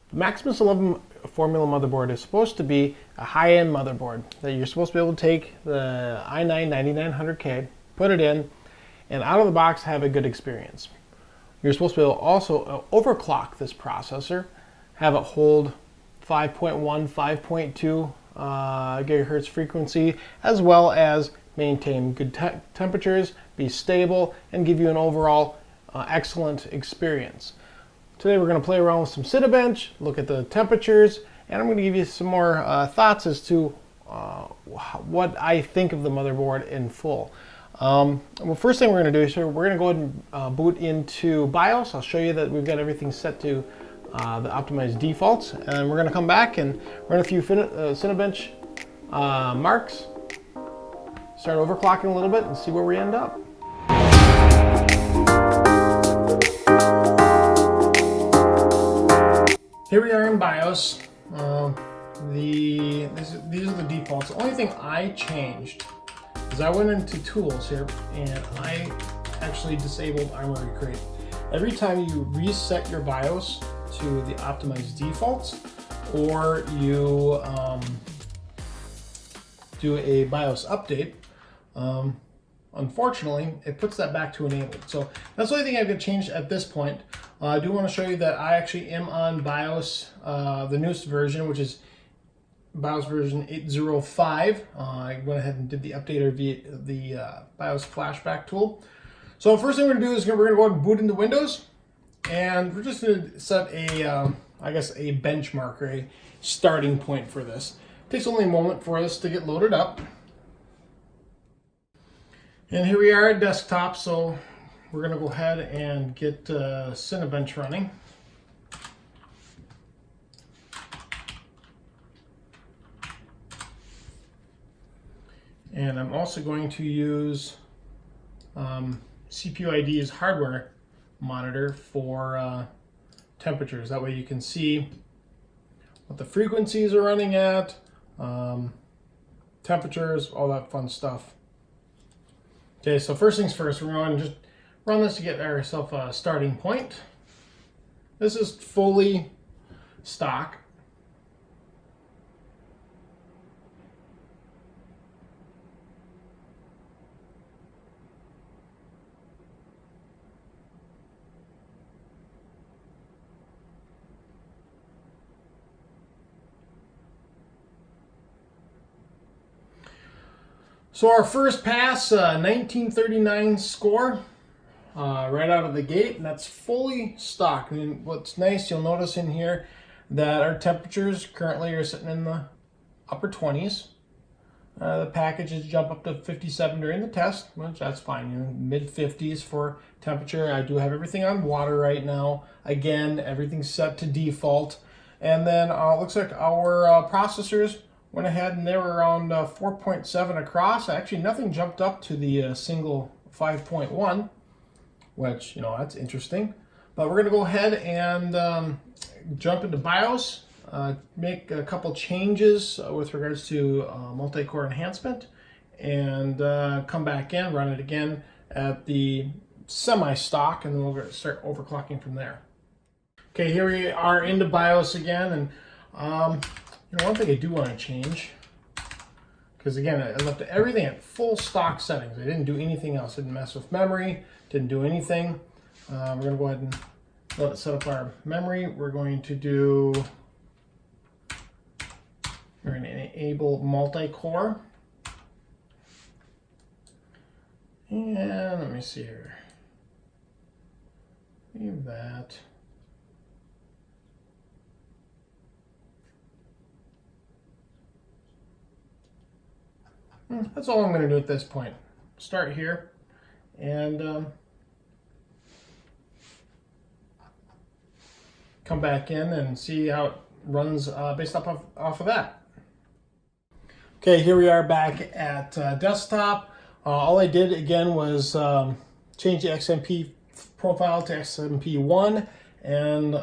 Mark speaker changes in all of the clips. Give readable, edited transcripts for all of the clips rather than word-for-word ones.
Speaker 1: The Maximus XI Formula motherboard is supposed to be a high-end motherboard that you're supposed to be able to take the i9-9900K, put it in, and out of the box have a good experience. You're supposed to be able to also overclock this processor, have it hold 5.1, 5.2 gigahertz frequency, as well as maintain good temperatures, be stable, and give you an overall excellent experience. Today we're going to play around with some Cinebench, look at the temperatures, and I'm going to give you some more thoughts as to what I think of the motherboard in full. Well, first thing we're going to do is we're going to go ahead and boot into BIOS. I'll show you that we've got everything set to the optimized defaults, and we're going to come back and run a few Cinebench marks, start overclocking a little bit, and see where we end up. Here we are in BIOS. These are the defaults. The only thing I changed is I went into Tools here and I actually disabled Armory Crate. Every time you reset your BIOS to the optimized defaults, or you do a BIOS update, unfortunately, it puts that back to enabled. So that's the only thing I've got changed at this point. I do want to show you that I actually am on BIOS, the newest version, which is BIOS version 8.05. I went ahead and did the update via the BIOS flashback tool. So first thing we're going to do is we're going to go ahead and boot into Windows, and we're just going to set a, I guess, a benchmark or a starting point for this. It takes only a moment for this to get loaded up. And here we are at desktop, so we're going to go ahead and get Cinebench running. And I'm also going to use CPU ID's hardware monitor for temperatures. That way you can see what the frequencies are running at, temperatures, all that fun stuff. Okay, so first things first, we're going to just run this to get ourselves a starting point. This is fully stock. So our first pass, 1939 score, right out of the gate, and that's fully stock. And what's nice, you'll notice in here that our temperatures currently are sitting in the upper 20s. The packages jump up to 57 during the test, which that's fine. You know, mid 50s for temperature. I do have everything on water right now. Again, everything's set to default. And then it looks like our processors went ahead and they were around 4.7 across. Actually, nothing jumped up to the single 5.1, which, you know, that's interesting. But we're going to go ahead and jump into BIOS, make a couple changes with regards to multi-core enhancement, and come back in, run it again at the semi-stock, and then we'll start overclocking from there. Okay, here we are into BIOS again, and you know, one thing I do want to change, because again, I left everything at full stock settings. I didn't do anything else. I didn't mess with memory, didn't do anything. We're going to go ahead and let it set up our memory. We're going to enable multi-core. And let me see here. Leave that. That's all I'm going to do at this point. Start here and come back in and see how it runs based off of that. Okay, here we are back at desktop. All I did again was change the XMP profile to XMP1 and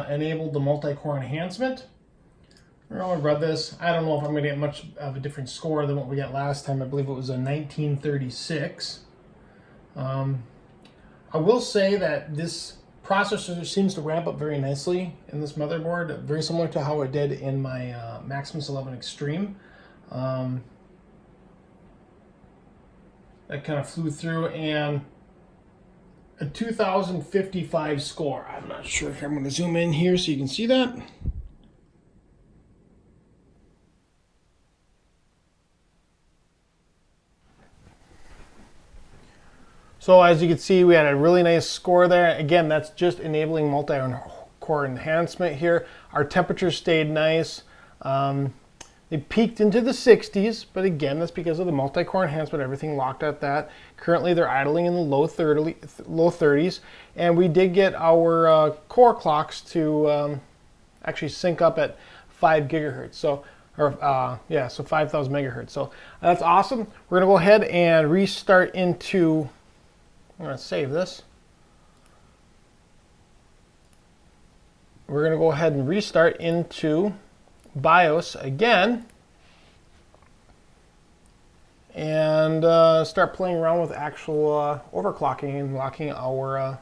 Speaker 1: enabled the multi-core enhancement. We're going to run this. I don't know if I'm going to get much of a different score than what we got last time. I believe it was a 1936. I will say that this processor seems to ramp up very nicely in this motherboard, very similar to how it did in my Maximus XI Extreme. That kind of flew through, and a 2055 score. I'm not sure if I'm going to zoom in here so you can see that. So as you can see, we had a really nice score there. Again, that's just enabling multi-core enhancement here. Our temperatures stayed nice. They peaked into the 60s, but again, that's because of the multi-core enhancement, everything locked at that. Currently, they're idling in the low 30s, and we did get our core clocks to actually sync up at 5 gigahertz. So, so 5,000 megahertz. So that's awesome. We're gonna go ahead and restart into. I'm gonna save this. We're gonna go ahead and restart into BIOS again and start playing around with actual overclocking and locking our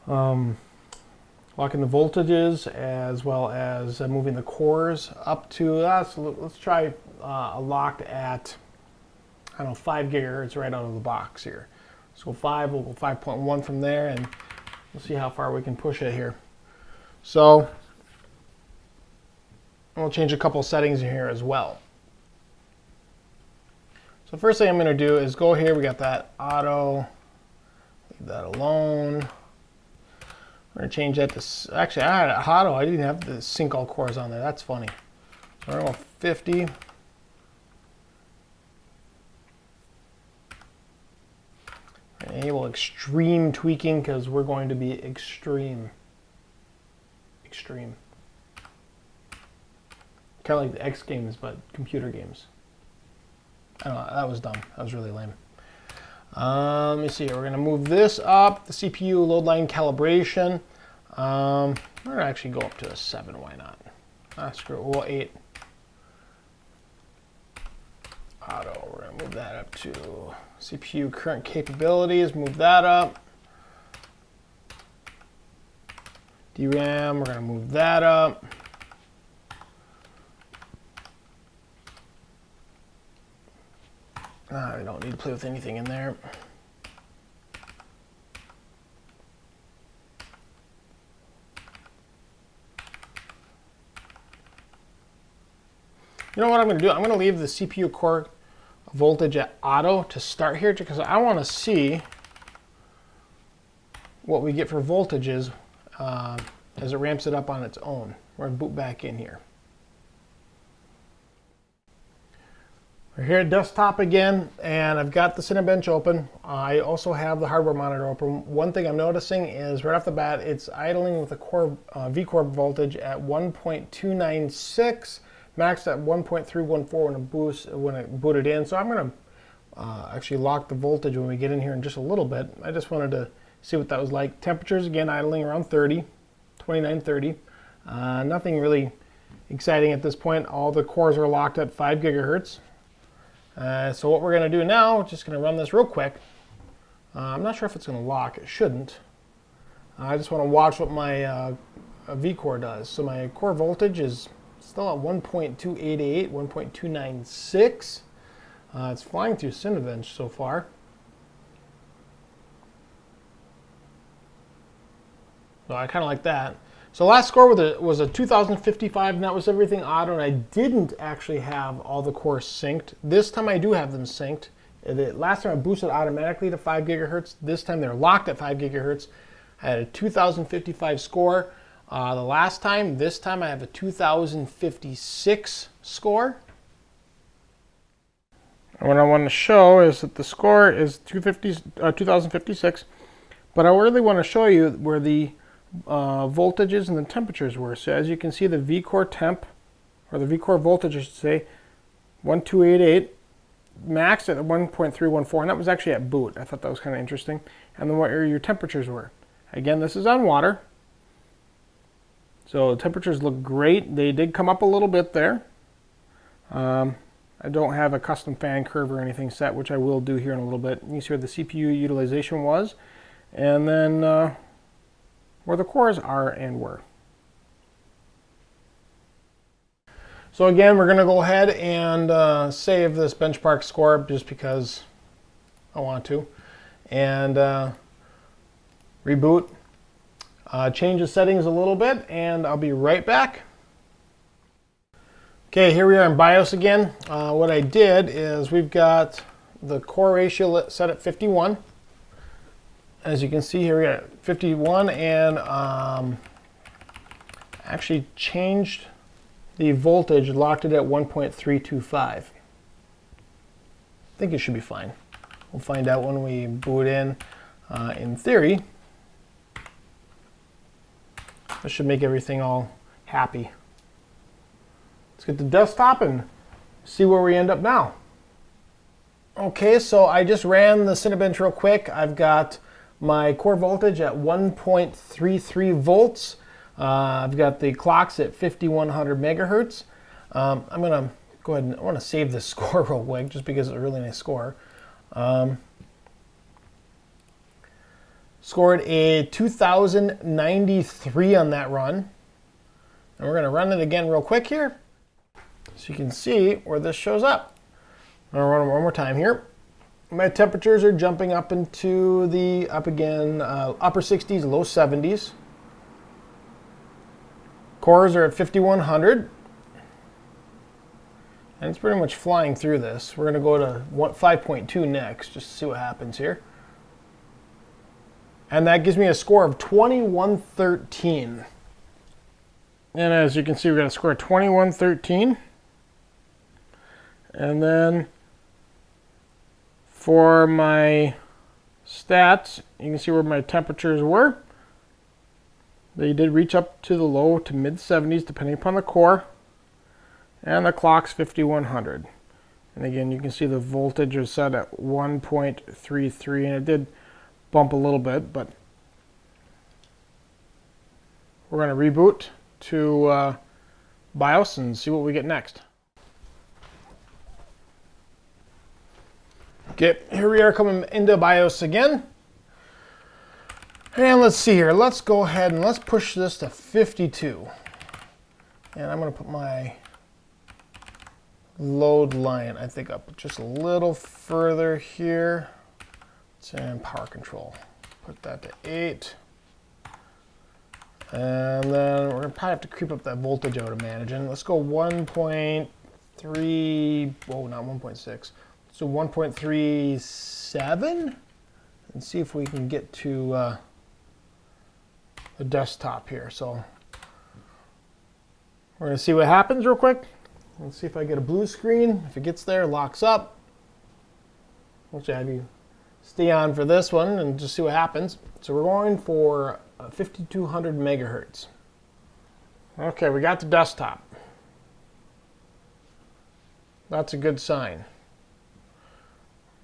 Speaker 1: locking the voltages, as well as moving the cores up to let's try locked at, I don't know, 5 gigahertz right out of the box here. So 5, we'll go 5.1 from there, and we'll see how far we can push it here. So we'll change a couple settings in here as well. So first thing I'm going to do is go here. We got that auto. Leave that alone. I'm going to change that to, actually I had auto. I didn't have the sync all cores on there. That's funny. So we're going to go 50. Enable extreme tweaking because we're going to be extreme. Extreme. Kind of like the X Games, but computer games. I don't know, that was dumb. That was really lame. Let me see. We're going to move this up, the CPU load line calibration. We're going to actually go up to a 7. Why not? Screw it. Well, 8. Auto. We're going to move that up to CPU current capabilities. Move that up. DRAM. We're going to move that up. I don't need to play with anything in there. You know what I'm going to do? I'm going to leave the CPU core voltage at auto to start here because I want to see what we get for voltages as it ramps it up on its own. We're going to boot back in here. We're here at desktop again, and I've got the Cinebench open. I also have the hardware monitor open. One thing I'm noticing is right off the bat, it's idling with a core V-core voltage at 1.296, maxed at 1.314 when it booted in. So I'm going to actually lock the voltage when we get in here in just a little bit. I just wanted to see what that was like. Temperatures, again, idling around 30, 29, 30. Nothing really exciting at this point. All the cores are locked at 5 gigahertz. So what we're going to do now, just going to run this real quick. I'm not sure if it's going to lock. It shouldn't. I just want to watch what my V-core does. So my core voltage is still at 1.288, 1.296. It's flying through Cinebench so far. So I kind of like that. So last score was a 2055, and that was everything auto, and I didn't actually have all the cores synced. This time I do have them synced. Last time I boosted automatically to 5 gigahertz. This time they're locked at 5 gigahertz. I had a 2055 score. This time I have a 2056 score. And what I want to show is that the score is 2056, but I really want to show you where the voltages and the temperatures were. So as you can see, the V-core temp, or the V-core voltage I should say, 1288, maxed at 1.314, and that was actually at boot. I thought that was kind of interesting. And then what your temperatures were. Again, this is on water. So the temperatures look great. They did come up a little bit there. I don't have a custom fan curve or anything set, which I will do here in a little bit. You see where the CPU utilization was. and then where the cores are and were. So again, we're going to go ahead and save this benchmark score just because I want to, and reboot, change the settings a little bit, and I'll be right back. Okay, here we are in BIOS again. What I did is we've got the core ratio set at 51. As you can see here, we got 51, and actually changed the voltage, locked it at 1.325. I think it should be fine. We'll find out when we boot in. In theory, this should make everything all happy. Let's get the desktop and see where we end up now. Okay, so I just ran the Cinebench real quick. I've got my core voltage at 1.33 volts. I've got the clocks at 5100 megahertz. I'm gonna go ahead and I want to save this score real quick just because it's a really nice score. Scored a 2093 on that run. And we're gonna run it again real quick here, so you can see where this shows up. I'm gonna run it one more time here. My temperatures are jumping up into the, upper 60s, low 70s. Cores are at 5100. And it's pretty much flying through this. We're gonna go to 5.2 next, just to see what happens here. And that gives me a score of 2113. And as you can see, we got a score of 2113. And then for my stats, you can see where my temperatures were. They did reach up to the low to mid 70s depending upon the core. And the clock's 5100. And again, you can see the voltage is set at 1.33, and it did bump a little bit, but we're going to reboot to BIOS and see what we get next. Okay, here we are coming into BIOS again. And let's see here. Let's go ahead and let's push this to 52. And I'm going to put my load line, I think, up just a little further here. It's in power control. Put that to 8. And then we're going to probably have to creep up that voltage I would imagine. Let's go 1.3, whoa, not 1.6. So 1.37 and see if we can get to the desktop here. So we're going to see what happens real quick. Let's see if I get a blue screen. If it gets there, locks up. Actually, I do stay on for this one and just see what happens. So we're going for 5200 megahertz. Okay, we got the desktop. That's a good sign.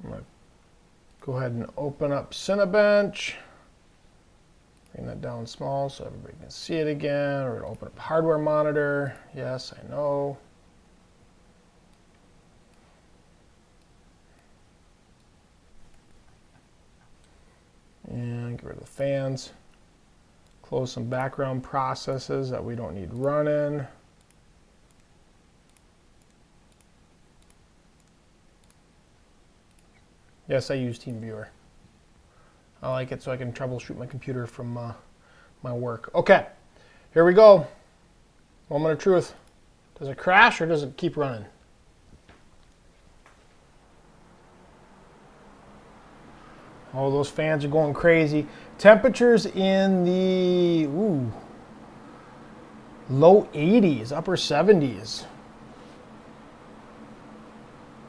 Speaker 1: I'm going to go ahead and open up Cinebench. Bring that down small so everybody can see it again. We're going to open up hardware monitor. Yes, I know. And get rid of the fans. Close some background processes that we don't need running. Yes, I use TeamViewer. I like it so I can troubleshoot my computer from my work. Okay, here we go. Moment of truth. Does it crash or does it keep running? Oh, those fans are going crazy. Temperatures in the low 80s, upper 70s.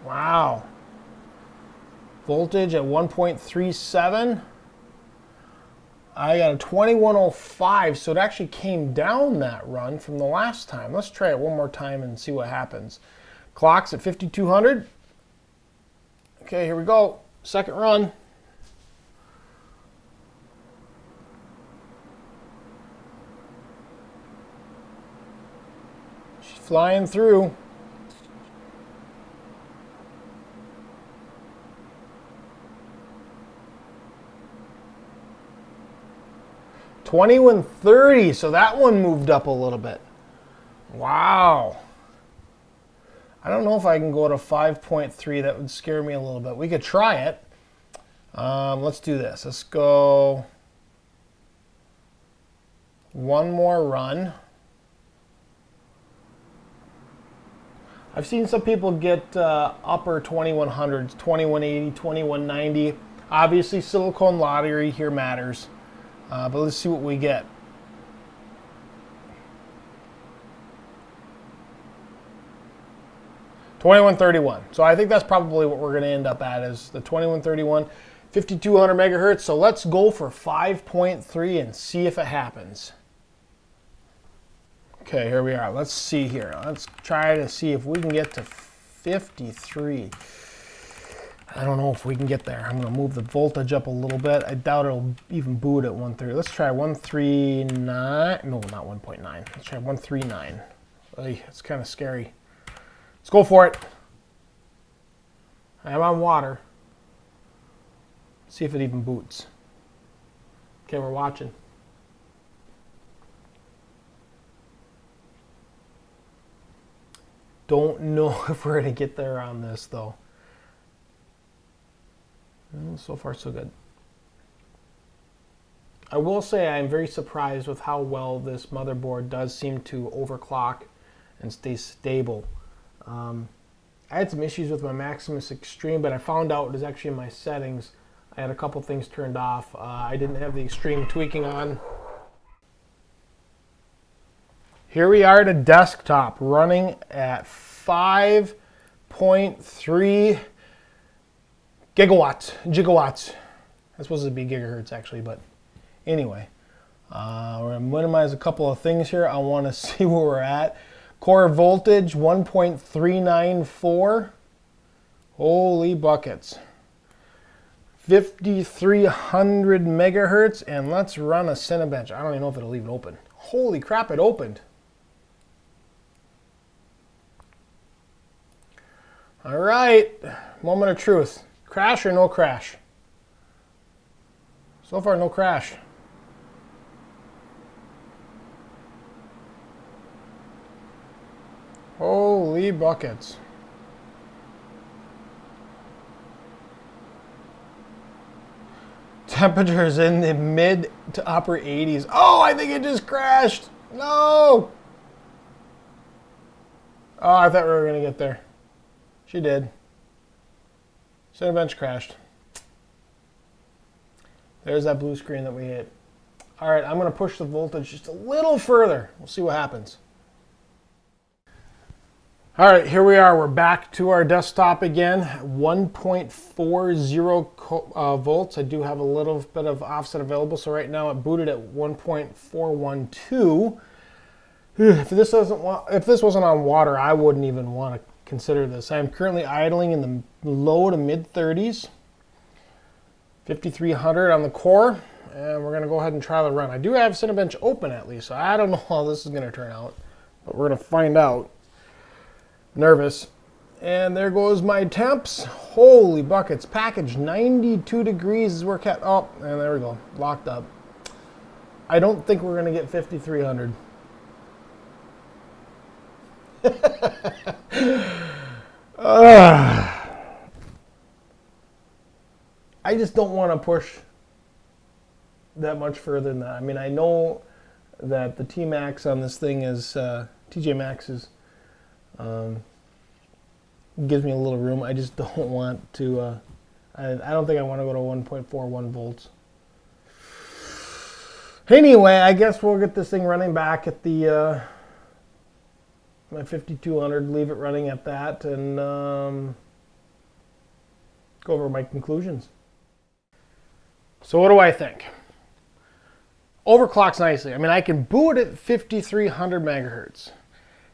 Speaker 1: Wow. Voltage at 1.37. I got a 2105, so it actually came down that run from the last time. Let's try it one more time and see what happens. Clock's at 5200. Okay, here we go. Second run. She's flying through. 2130, so that one moved up a little bit. Wow. I don't know if I can go to 5.3. That would scare me a little bit. We could try it. Let's do this. Let's go one more run. I've seen some people get upper 2100s, 2180, 2190. Obviously, silicone lottery here matters. But let's see what we get. $2131. So I think that's probably what we're going to end up at is the 2131, 5200 megahertz. So let's go for 5.3 and see if it happens. Okay, here we are. Let's see here. Let's try to see if we can get to 53. I don't know if we can get there. I'm going to move the voltage up a little bit. I doubt it'll even boot at 130. Let's try 139. No, not 1.9. Let's try 139. It's kind of scary. Let's go for it. I'm on water. See if it even boots. Okay, we're watching. Don't know if we're going to get there on this, though. So far, so good. I will say I'm very surprised with how well this motherboard does seem to overclock and stay stable. I had some issues with my Maximus Extreme, but I found out it was actually in my settings. I had a couple things turned off. I didn't have the extreme tweaking on. Here we are at a desktop running at 5.3 gigawatts. That's supposed to be gigahertz actually, but anyway. We're going to minimize a couple of things here. I want to see where we're at. Core voltage 1.394. Holy buckets. 5,300 megahertz, and let's run a Cinebench. I don't even know if it'll even open. Holy crap, it opened. All right, moment of truth. Crash or no crash? So far, no crash. Holy buckets. Temperatures in the mid to upper 80s. Oh, I think it just crashed. No. Oh, I thought we were going to get there. She did. Cinebench crashed. There's that blue screen that we hit. All right, I'm going to push the voltage just a little further. We'll see what happens. All right, here we are. We're back to our desktop again. 1.40 volts. I do have a little bit of offset available. So right now it booted at 1.412. If this wasn't on water, I wouldn't even want to consider this. I am currently idling in the low to mid 30s. 5,300 on the core. And we're going to go ahead and try the run. I do have Cinebench open at least, so I don't know how this is going to turn out. But we're going to find out. Nervous. And there goes my temps. Holy buckets. Package 92 degrees is where cat. Oh, and there we go. Locked up. I don't think we're going to get 5,300. I just don't want to push that much further than that. I mean, I know that the T-Max on this thing is, TJ Maxx is, gives me a little room. I just don't want to, I don't think I want to go to 1.41 volts. Anyway, I guess we'll get this thing running back at the, my 5200, leave it running at that, and go over my conclusions. So what do I think? Overclocks nicely. I mean, I can boot at 5,300 megahertz.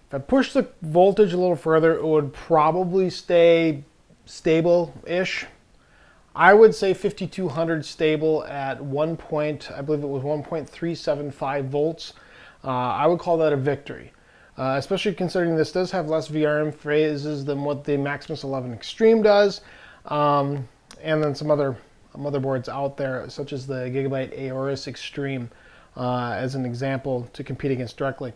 Speaker 1: If I push the voltage a little further, it would probably stay stable-ish. I would say 5,200 stable at I believe it was 1.375 volts. I would call that a victory. Especially considering this does have less VRM phases than what the Maximus XI Extreme does. And then some other motherboards out there, such as the Gigabyte Aorus Extreme. as an example to compete against directly.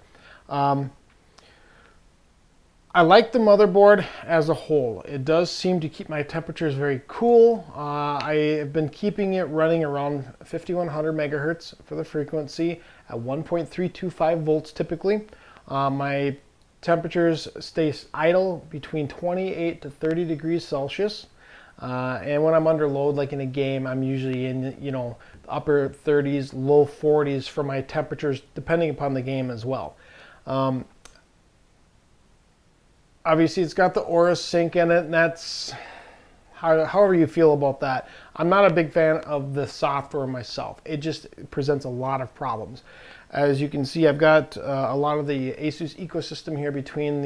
Speaker 1: I like the motherboard as a whole. It does seem to keep my temperatures very cool. I have been keeping it running around 5100 megahertz for the frequency at 1.325 volts typically. My temperatures stay idle between 28 to 30 degrees Celsius. And when I'm under load, like in a game, I'm usually in, the upper 30s, low 40s for my temperatures, depending upon the game as well. Obviously, it's got the Aura Sync in it, and that's however you feel about that. I'm not a big fan of the software myself. It just presents a lot of problems. As you can see, I've got a lot of the Asus ecosystem here. Between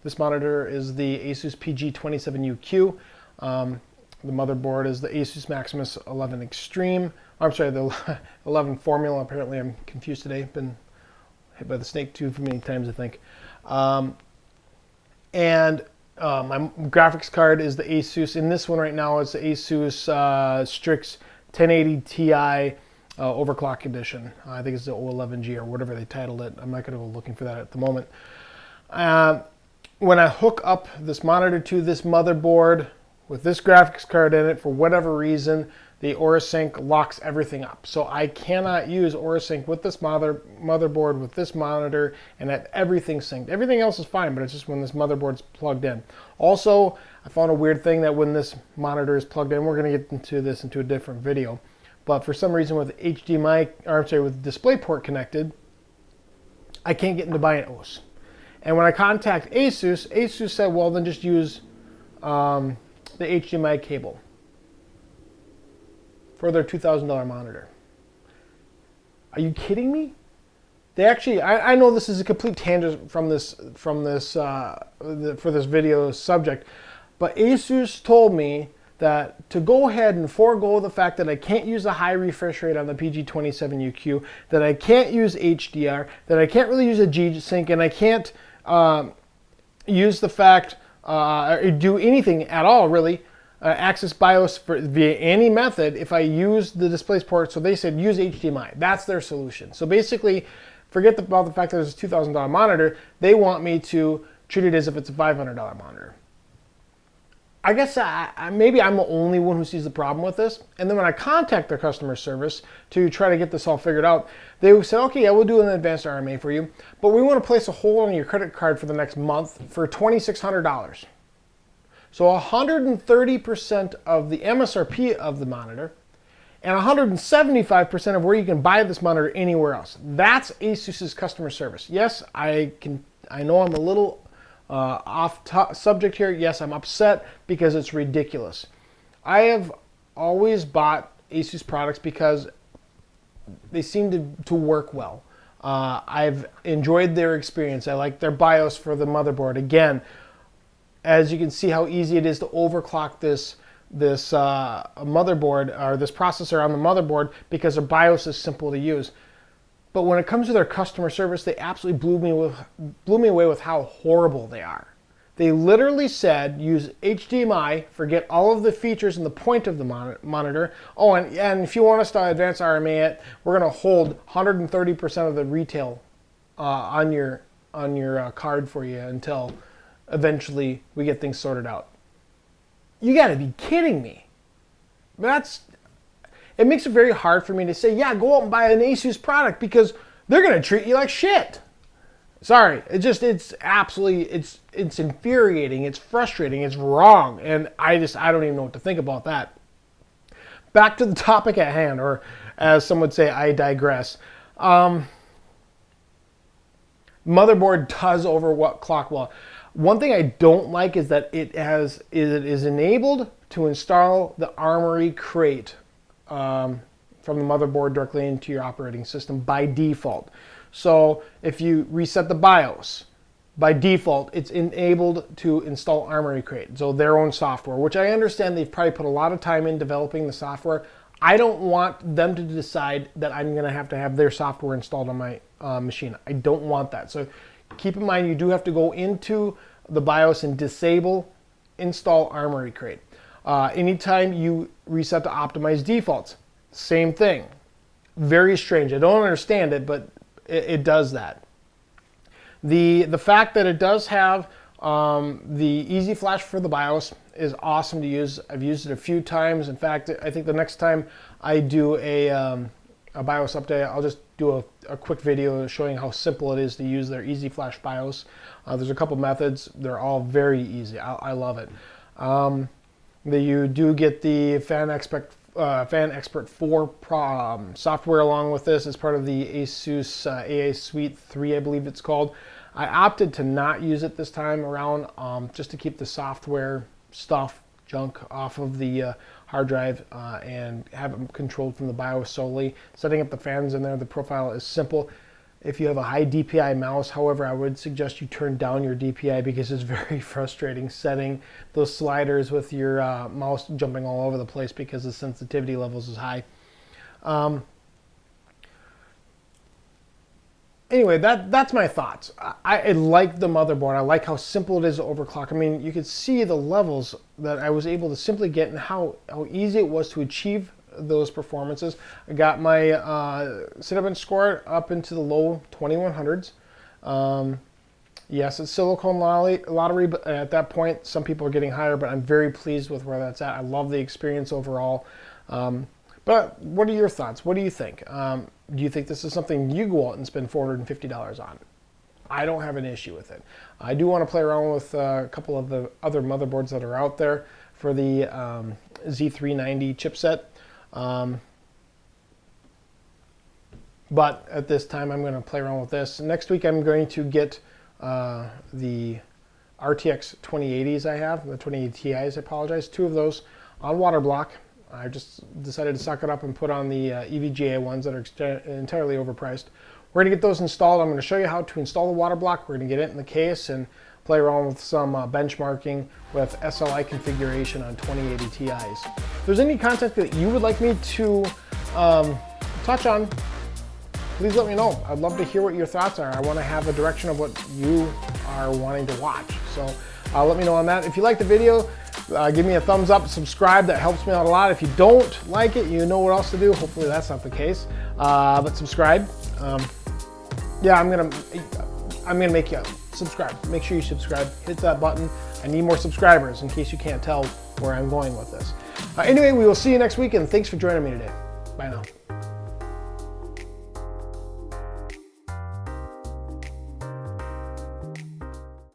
Speaker 1: this monitor is the Asus PG27UQ. The motherboard is the Asus Maximus XI Extreme. I'm sorry, the 11 Formula. Apparently, I'm confused today. Been hit by the snake too many times, I think. And my graphics card is the Asus. In this one right now, it's the Asus Strix 1080 Ti Overclock Edition. I think it's the O11G or whatever they titled it. I'm not going to go looking for that at the moment. When I hook up this monitor to this motherboard with this graphics card in it, for whatever reason, the Aura Sync locks everything up. So I cannot use Aura Sync with this motherboard, with this monitor, and have everything synced. Everything else is fine, but it's just when this motherboard's plugged in. Also, I found a weird thing that when this monitor is plugged in, we're going to get into this into a different video, but for some reason with HDMI, or I'm sorry, with DisplayPort connected, I can't get into BIOS. And when I contact Asus, Asus said, well, then just use the HDMI cable for their $2,000 monitor. Are you kidding me? They actually, I know this is a complete tangent from this for this video subject, but Asus told me that to go ahead and forego the fact that I can't use a high refresh rate on the PG27UQ, that I can't use HDR, that I can't really use a G-Sync, and I can't use the fact, do anything at all really, access BIOS via any method if I use the DisplayPort. So they said use HDMI. That's their solution. So basically, forget about the fact that it's a $2,000 monitor. They want me to treat it as if it's a $500 monitor. I guess maybe I'm the only one who sees the problem with this. And then when I contact their customer service to try to get this all figured out, they said, okay, yeah, we'll do an advanced RMA for you, but we want to place a hold on your credit card for the next month for $2,600. So 130% of the MSRP of the monitor and 175% of where you can buy this monitor anywhere else. That's Asus's customer service. Yes, I know I'm a little subject here. Yes, I'm upset because it's ridiculous. I have always bought Asus products because they seem to work well. I've enjoyed their experience. I like their BIOS for the motherboard. Again, as you can see how easy it is to overclock this motherboard, or this processor on the motherboard, because their BIOS is simple to use. But when it comes to their customer service, they absolutely blew me away with how horrible they are. They literally said, use HDMI, forget all of the features and the point of the monitor. Oh, and if you want us to advance RMA it, we're going to hold 130% of the retail on your card for you until eventually we get things sorted out. You got to be kidding me. It makes it very hard for me to say, yeah, go out and buy an Asus product because they're going to treat you like shit. Sorry, it's absolutely, it's infuriating, it's frustrating, it's wrong, and I don't even know what to think about that. Back to the topic at hand, or as some would say, I digress. Motherboard does overclock well. One thing I don't like is that it is enabled to install the Armoury crate from the motherboard directly into your operating system by default. So if you reset the BIOS, by default, it's enabled to install Armoury crate, so their own software, which I understand they've probably put a lot of time in developing the software. I don't want them to decide that I'm going to have their software installed on my machine. I don't want that. So keep in mind, you do have to go into the BIOS and disable install Armoury crate. Anytime you reset to optimize defaults, same thing. very strange. I don't understand it, but it does that. The fact that it does have the easy flash for the BIOS is awesome to use. I've used it a few times. In fact, I think the next time I do a BIOS update, I'll just do a quick video showing how simple it is to use their easy flash BIOS. There's a couple methods. They're all very easy. I love it. You do get the Fan Expert 4 software along with this as part of the Asus AA Suite 3, I believe it's called. I opted to not use it this time around just to keep the software stuff, junk off of the hard drive and have it controlled from the BIOS solely. Setting up the fans in there, the profile is simple. If you have a high DPI mouse, however, I would suggest you turn down your DPI because it's very frustrating setting those sliders with your mouse jumping all over the place because the sensitivity levels is high. Anyway, that's my thoughts. I like the motherboard. I like how simple it is to overclock. I mean, you could see the levels that I was able to simply get and how easy it was to achieve those performances. I got my Cinnamon score up into the low 2100s. Yes, it's silicone lottery, but at that point, some people are getting higher, but I'm very pleased with where that's at. I love the experience overall. But what are your thoughts? What do you think? Do you think this is something you go out and spend $450 on? I don't have an issue with it. I do want to play around with a couple of the other motherboards that are out there for the Z390 chipset. But at this time, I'm going to play around with this. Next week, I'm going to get the RTX 2080s I have, the 2080 Ti's, I apologize, 2 of those on water block. I just decided to suck it up and put on the EVGA ones that are entirely overpriced. We're going to get those installed. I'm going to show you how to install the water block. We're going to get it in the case and play around with some benchmarking with SLI configuration on 2080 Ti's. If there's any content that you would like me to touch on, please let me know. I'd love to hear what your thoughts are. I want to have a direction of what you are wanting to watch. So let me know on that. If you like the video, give me a thumbs up, subscribe. That helps me out a lot. If you don't like it, you know what else to do. Hopefully that's not the case. But subscribe. Yeah, I'm gonna make you subscribe. Make sure you subscribe. Hit that button. I need more subscribers in case you can't tell where I'm going with this. Anyway, we will see you next week, and thanks for joining me today. Bye now.